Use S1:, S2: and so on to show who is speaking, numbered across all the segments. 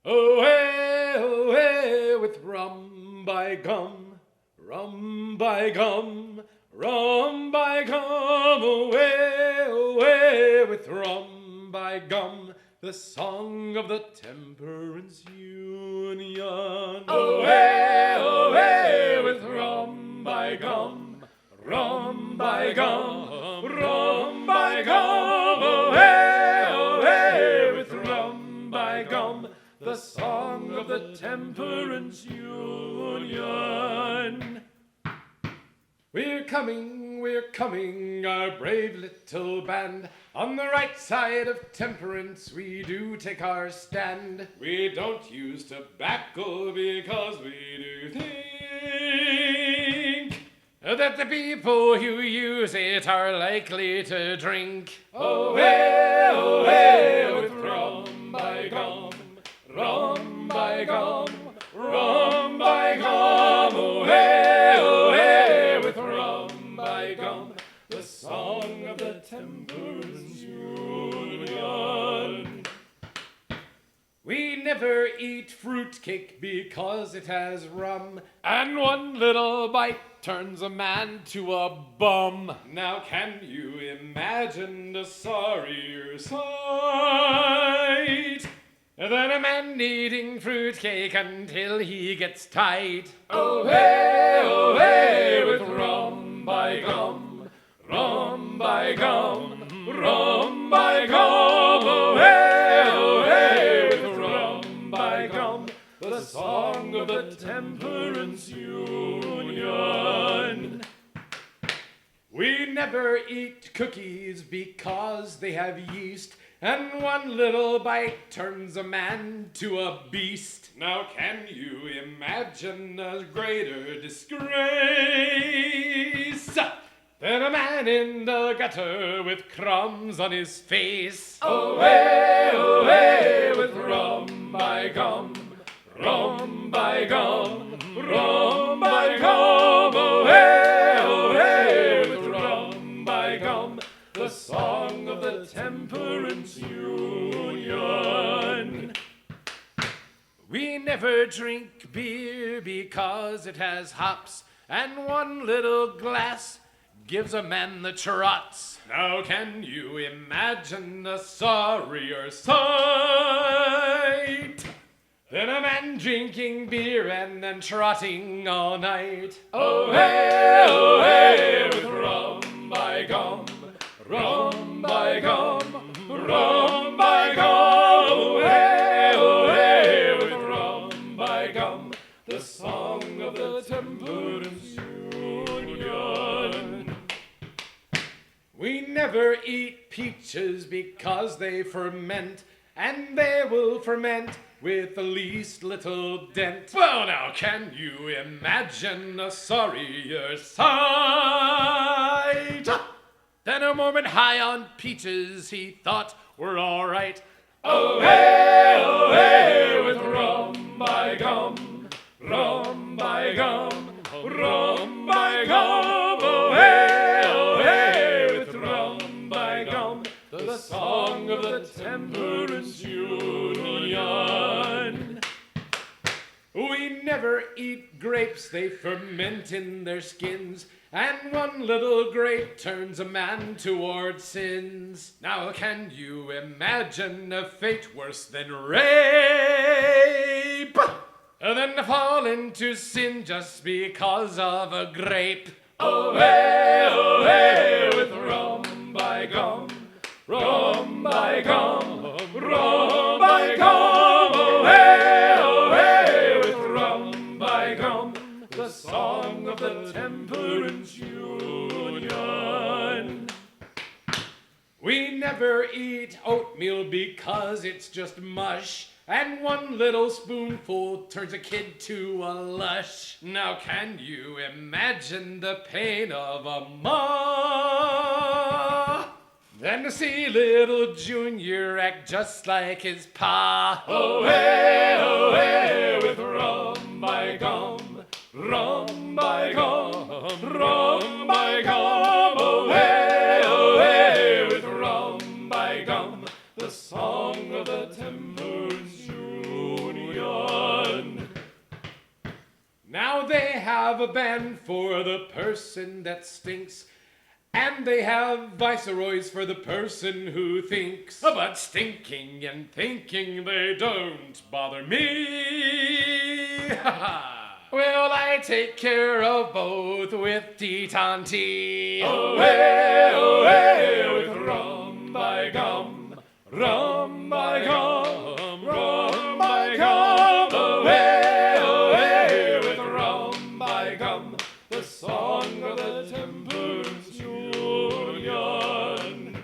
S1: Away with rum by gum, rum by gum, rum by gum. Away with rum by gum, the song of the Temperance Union. Away with rum by gum, rum by gum, rum by gum. Away with rum by gum, the song of the Temperance Union. We're coming, our brave little band. On the right side of temperance we do take our stand. We don't use tobacco because we do think that the people who use it are likely to drink. Away with rum by gum, rum by gum, rum by gum. Away with rum by gum, the song of the Temperance Union. We never eat fruitcake because it has rum, and one little bite turns a man to a bum. Now can you imagine a sorrier sight than a man eating fruitcake until he gets tight? Away with rum by gum, rum by gum, rum by gum. Away with rum by gum, the song of the Temperance Union. We never eat cookies because they have yeast, and one little bite turns a man to a beast. Now can you imagine a greater disgrace than a man in the gutter with crumbs on his face? Away with rum by gum, rum by gum, rum by gum. Away with rum by gum, the song of the Temperance Union. We never drink beer because it has hops, and one little glass gives a man the trots. Now can you imagine a sorrier sight than a man drinking beer and then trotting all night? Away with rum by gum, rum by gum, rum by gum. Away with rum by gum, the song of the Temperance Union. We never eat peaches because they ferment, and they will ferment with the least little dent. Well, now can you imagine a sorrier sight than a Mormon high on peaches he thought were all right? Away with rum by gum, rum by gum, rum by gum. Away with rum by gum, the song of the Temperance Union. We never eat grapes, they ferment in their skins, and one little grape turns a man toward sins. Now can you imagine a fate worse than rape, than to fall into sin just because of a grape? Away with rum by gum, rum by gum, rum by gum. Away with rum by gum, the song of the Temperance Union. We never eat oatmeal because it's just mush, and one little spoonful turns a kid to a lush. Now can you imagine the pain of a ma? Then to see little Junior act just like his pa. Away with rum by gum, rum by gum, rum by gum. Away with rum by gum, the song of the Temperance Union. have a ban for the person that stinks. And they have viceroys for the person who thinks. But stinking and thinking, they don't bother me. Well, I take care of both with Teton Tea.
S2: Oh hey, with Rum By Gum, Rum By Gum, Rum By Gum. Oh hey, with Rum By Gum, the song of the temperance union.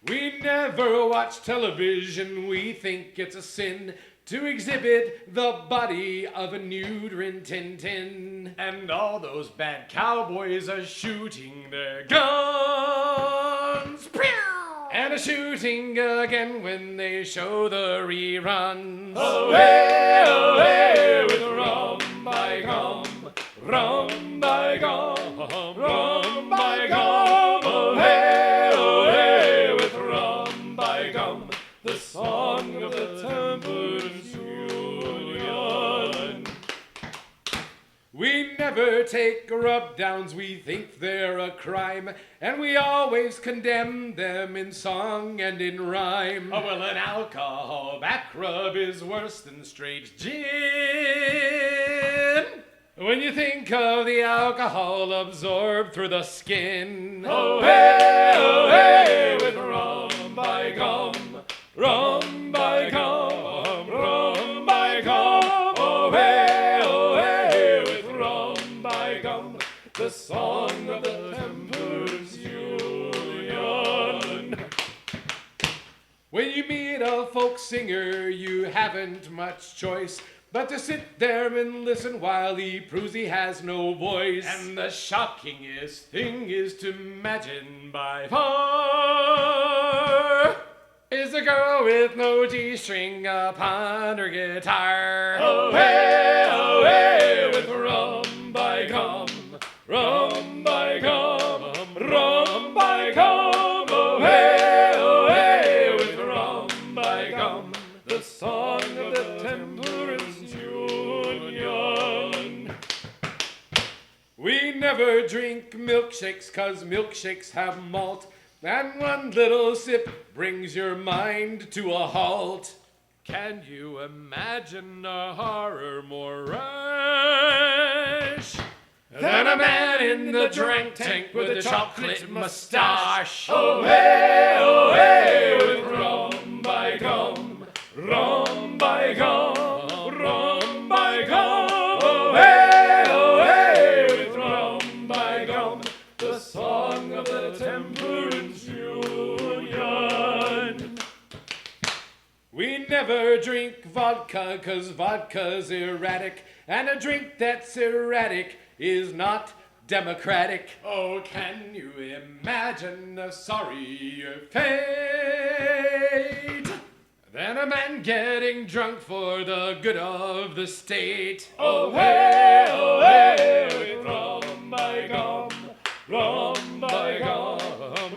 S1: We never watch television, we think it's a sin to exhibit the body of a nude Rin Tin Tin. And all those bad cowboys are shooting their guns. And a shooting again when they show the reruns.
S2: Oh hey, with Rum By Gum, Rum By Gum, Rum By Gum. Oh hey, with Rum By Gum, the song of the temperance union.
S1: We never take rub-downs, we think they're a crime, and we always condemn them in song and in rhyme. Oh, well, an alcohol back rub is worse than straight gin. When you think of the alcohol absorbed through the skin.
S2: Oh hey, with Rum By Gum, Rum By Gum, Rum By Gum. Oh hey, with Rum By Gum, the song of the temperance union.
S1: When you meet a folk singer, you haven't much choice but to sit there and listen while he proves he has no voice. And the shockingest thing is to imagine by far is a girl with no G-string upon her guitar.
S2: Oh hey, with Rum By Gum, Rum By Gum, Rum By Gum. Oh hey, with Rum By Gum, the song of the temperance union.
S1: We never drink milkshakes 'cause milkshakes have malt, and one little sip brings your mind to a halt. Can you imagine a horror more rash than a man in the drink tank with a chocolate mustache?
S2: Oh hey, with Rum By Gum, Rum By Gum, Rum By Gum. Oh hey, with Rum By Gum, the song of the temperance union.
S1: We never drink vodka 'cause vodka's erratic, and a drink that's erratic is not democratic. Oh, can you imagine a sorrier fate than a man getting drunk for the good of the state?
S2: Oh hey, with Rum By Gum, Rum By Gum,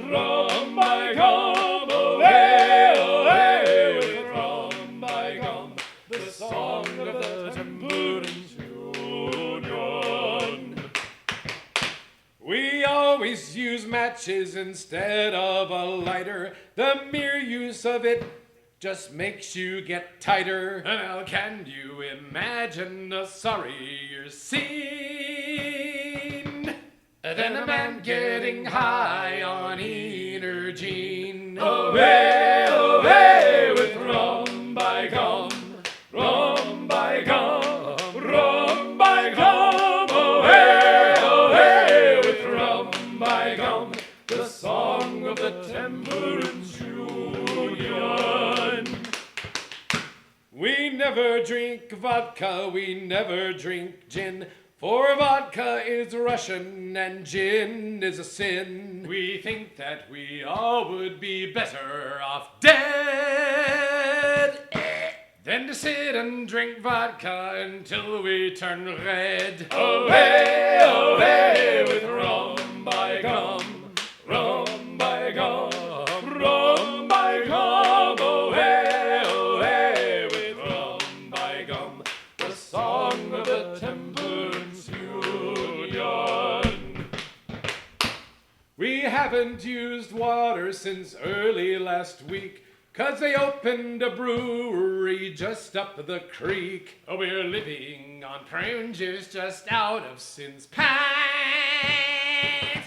S2: Rum By Gum. Oh hey, with Rum By Gum, the song of the temperance union.
S1: We always use matches instead of a lighter. The mere use of it just makes you get tighter. Well, can you imagine a sorrier scene than a man getting high on energy?
S2: Oh hey, with Rum By Gum, Rum By Gum, Rum By Gum. Oh hey, with Rum By Gum, the song of the temperance union.
S1: We never drink vodka, we never drink gin, for vodka is Russian and gin is a sin. We think that we all would be better off dead than to sit and drink vodka until we turn red.
S2: Oh hey, with Rum By Gum, Rum By Gum, Rum By Gum. Oh hey, with Rum By Gum, the song of the temperance
S1: haven't used water since early last week, 'cause they opened a brewery just up the creek. Oh, we're living on prune juice just out of sin's pint.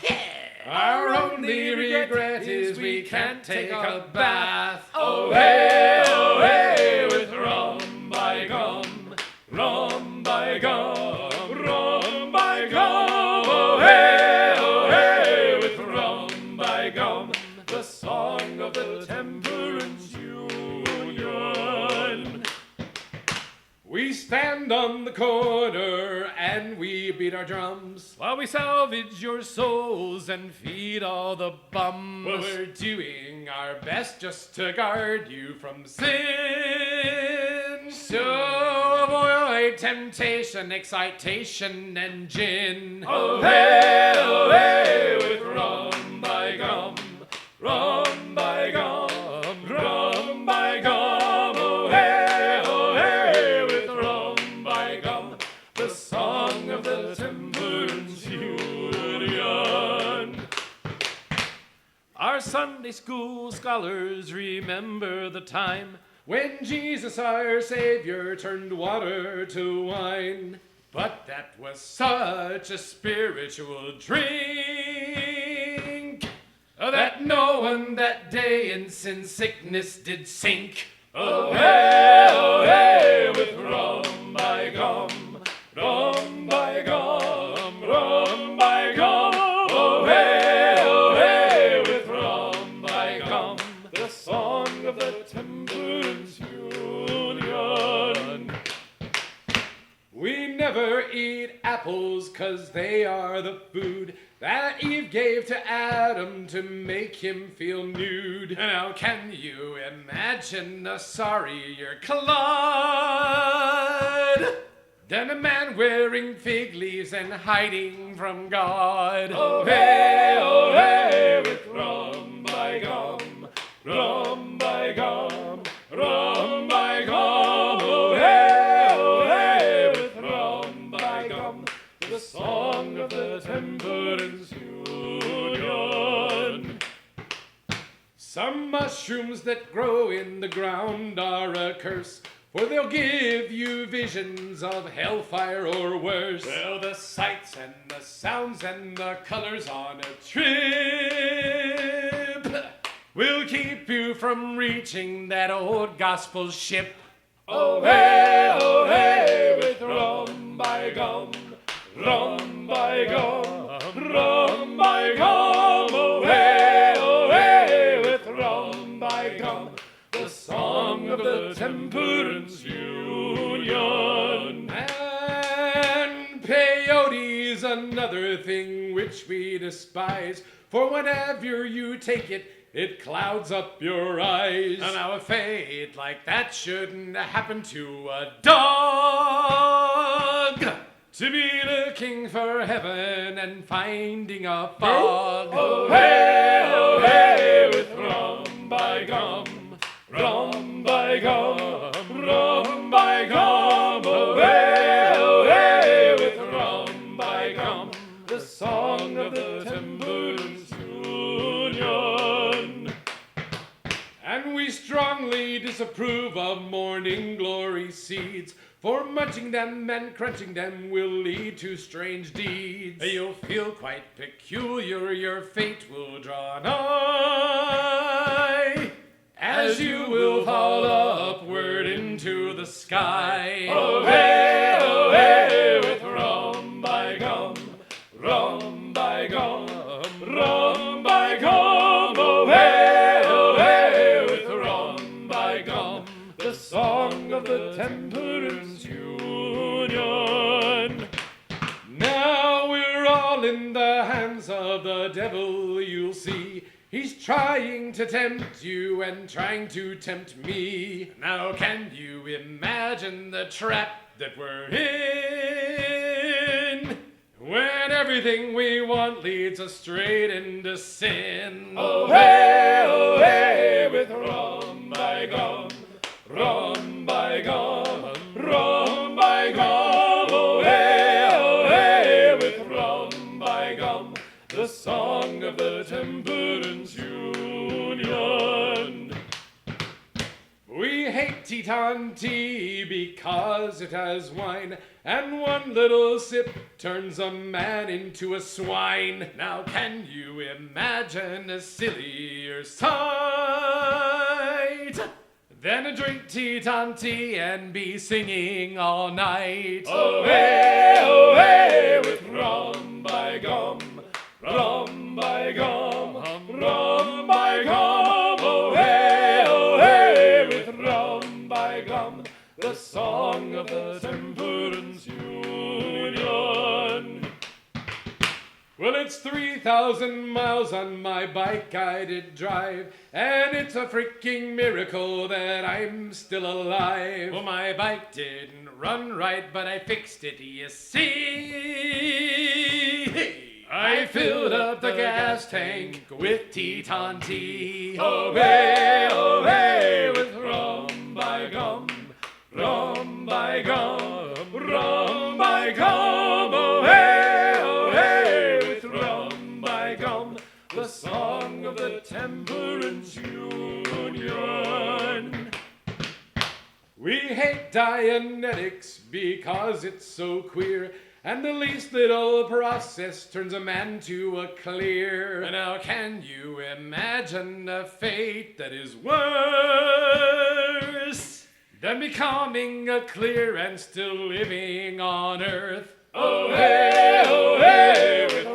S1: Yeah. Our only regret is we can't take a bath.
S2: Oh hey, with rum by gum, rum by gum, rum by gum. Oh hey, with rum by gum, the song of the Temperance Union.
S1: We stand on the corner and we beat our drums while we salvage your souls and feed all the bums. Well, we're doing our best just to guard you from sin. So avoid temptation, excitation, and gin.
S2: Oh hey, with rum by gum, rum by gum, rum by gum. Oh hey, with rum by gum, the song of the Temperance Union.
S1: Our Sunday school scholars remember the time when Jesus our Savior turned water to wine. But that was such a spiritual drink that no one that day in sin sickness did sink.
S2: Oh hey, with rum by gum, rum by gum, rum by gum. Oh hey, with rum by gum, the song of the Temperance Union.
S1: We never eat apples 'cause they are the food that Eve gave to Adam to make him feel nude. Now can you imagine a sorrier clod than a man wearing fig leaves and hiding from God?
S2: Oh hey, with rum by gum, rum by gum, rum by gum. Oh hey, with rum by gum, the song of the Temperance Union.
S1: Some mushrooms that grow in the ground are a curse, for they'll give you visions of hellfire or worse. Well, the sights and the sounds and the colors on a trip will keep you from reaching that old gospel ship.
S2: Oh hey, with rum by gum, rum by gum, rum by gum. Oh hey, with rum by gum, the song of the Temperance Union.
S1: And peyote's another thing which we despise, for whenever you take it, it clouds up your eyes. And now a fate like that shouldn't happen to a dog, to be looking for heaven and finding a fog.
S2: Oh hey, with rum by gum, rum by gum, rum by gum. Oh hey, with rum by gum, the song of the Temperance Union.
S1: And we strongly disapprove of morning glory seeds, for munching them and crunching them will lead to strange deeds. You'll feel quite peculiar, your fate will draw nigh, as you will fall upward into the sky.
S2: Oh hey, with rum by gum, rum by gum, rum by gum. Oh hey, with rum by gum, the song of the Temperance Union.
S1: Now we're all in the hands of the devil, you'll see. He's trying to tempt you and trying to tempt me. Now can you imagine the trap that we're in, when everything we want leads us straight into sin?
S2: Oh hey, with rum by gum, rum by gum, rum by gum. Oh hey, with rum by gum, the song of the Temperance
S1: drink Teton Tea because it has wine, and one little sip turns a man into a swine. Now can you imagine a sillier sight than drink Teton Tea and be singing all night?
S2: Oh hey, with rum by gum, rum by gum, rum by gum. Oh hey, with rum by gum, the song of the Temperance Union.
S1: Well, it's 3,000 miles on my bike I did drive, and it's a freaking miracle that I'm still alive. Well, my bike didn't run right, but I fixed it, you see. I filled up the gas tank with Teton Tea.
S2: Oh hey, with rum by gum, rum by gum, rum by gum. Oh hey, with rum by gum, the song of the Temperance Union.
S1: We hate Dianetics because it's so queer, and the least little process turns a man to a clear. Now can you imagine a fate that is worse than becoming a clear and still living on earth?
S2: Oh hey, with